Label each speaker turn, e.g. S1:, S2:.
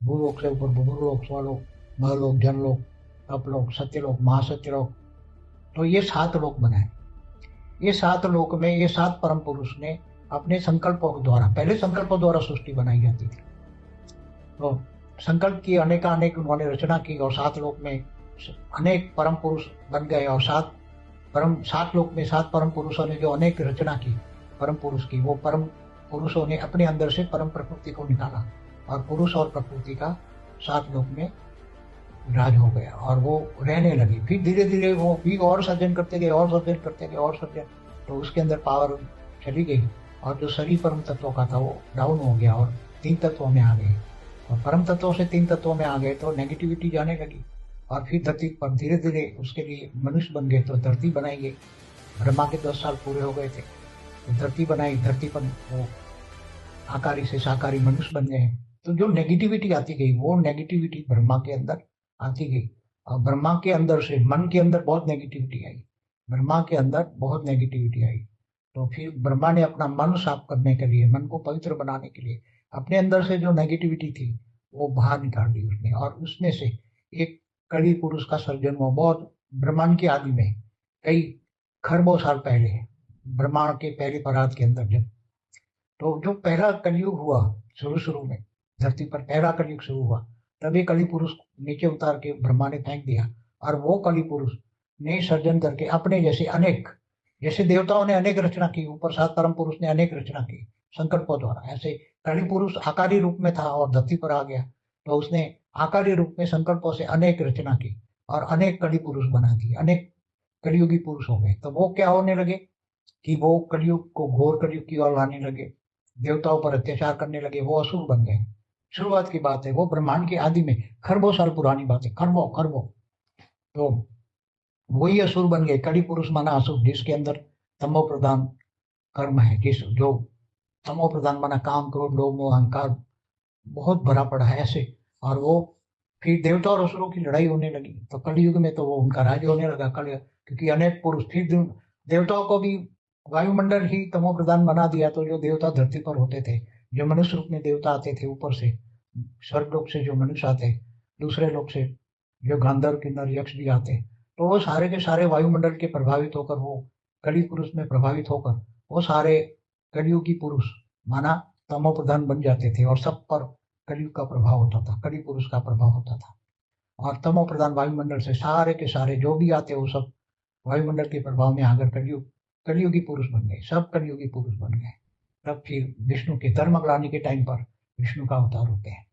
S1: भूलोक से ऊपर भूलोक, स्वलोक, महलोक, जनलोक, अपलोक, सत्यलोक, महासत्यलोक। तो ये 7 लोक बनाए। ये 7 लोक में ये 7 परम पुरुष ने अपने संकल्पों के द्वारा, पहले संकल्पों द्वारा सृष्टि बनाई जाती थी। तो संकल्प की अनेकानेक उन्होंने रचना की और 7 लोक में अनेक परम पुरुष बन गए। और 7 लोक में 7 परम पुरुषों ने जो अनेक रचना की परम पुरुष की, वो परम पुरुषों ने अपने अंदर से परम प्रकृति को निकाला और पुरुष और प्रकृति का 7 लोक में राज हो गया और वो रहने लगी। फिर धीरे धीरे वो भी और सर्जन करते गए, और सर्जन करते गए, और सर्जन। तो उसके अंदर पावर चली गई और जो शरीर परम तत्वों का था वो डाउन हो गया और 3 तत्वों में आ गए। और परम तत्वों से 3 तत्वों में आ गए तो नेगेटिविटी जाने लगी। और फिर धरती पर धीरे धीरे उसके लिए मनुष्य बन गए, तो धरती बनाई गई। ब्रह्मा के 10 साल पूरे हो गए थे तो धरती बनाई। धरती पर वो आकारी से साकारी मनुष्य बन गए। तो जो नेगेटिविटी आती गई वो नेगेटिविटी ब्रह्मा के अंदर आती गई। और ब्रह्मा के अंदर से मन के अंदर बहुत नेगेटिविटी आई। ब्रह्मा के अंदर बहुत नेगेटिविटी आई। तो फिर ब्रह्मा ने अपना मन साफ करने के लिए, मन को पवित्र बनाने के लिए, अपने अंदर से जो नेगेटिविटी थी वो बाहर निकाल दी उसने। और उसमें से एक कली पुरुष का सर्जन हुआ, बहुत ब्रह्मांड की आदि में, कई खरबों साल पहले, ब्रह्मांड के पहले परात के अंदर जब, तो जो पहला कलयुग हुआ, शुरू शुरू में धरती पर पहला कलयुग शुरू हुआ, तभी कली पुरुष नीचे उतार के ब्रह्मा ने फेंक दिया। और वो कली पुरुष ने सर्जन करके अपने जैसे अनेक, जैसे देवताओं ने अनेक रचना की, ऊपर 7 परम पुरुष ने अनेक रचना की संकल्पों द्वारा, ऐसे कली पुरुष आकारी रूप में था और धरती पर आ गया तो उसने आकारी रूप में संकल्पों से अनेक रचना की और अनेक कली पुरुष बना दिए, अनेक कलियुगी पुरुष हो गए। तो वो क्या होने लगे कि वो कलयुग को, घोर कलयुग की ओर लाने लगे, देवताओं पर अत्याचार करने लगे, वो असुर बन गए। शुरुआत की बात है, वो ब्रह्मांड की आदि में खरबों साल पुरानी बात है, खरबों खरबों। तो वही असुर बन गए। कली पुरुष माना असुर, जिसके अंदर तमो प्रधान कर्म है, जिस जो तमो प्रधान माना काम, क्रोध, लोभ, मोह, अहंकार बहुत भरा पड़ा है ऐसे। और वो फिर देवता और असुरों की लड़ाई होने लगी। तो कलयुग में तो वो उनका राज्य होने लगा कल, क्योंकि अनेक पुरुष फिर देवताओं को भी वायुमंडल ही तमो प्रधान बना दिया। तो जो देवता धरती पर होते थे, जो मनुष्य रूप में देवता आते थे ऊपर से, स्वर्ग लोक से जो मनुष्य आते, दूसरे लोक से जो गंधर्व, किन्नर, यक्ष भी आते, तो वो सारे के सारे वायुमंडल के प्रभावित होकर, वो कली पुरुष में प्रभावित होकर, वो सारे कलियुगी पुरुष माना तमो प्रधान बन जाते थे और सब पर कलयुग का प्रभाव होता था, कलि पुरुष का प्रभाव होता था। और तमो प्रधान वायुमंडल से सारे के सारे जो भी आते वो सब वायुमंडल के प्रभाव में आकर कलयुगी पुरुष बन गए, सब कलयुगी पुरुष बन गए। तब फिर विष्णु के धर्म ग्लानि के टाइम पर विष्णु का अवतार होते हैं।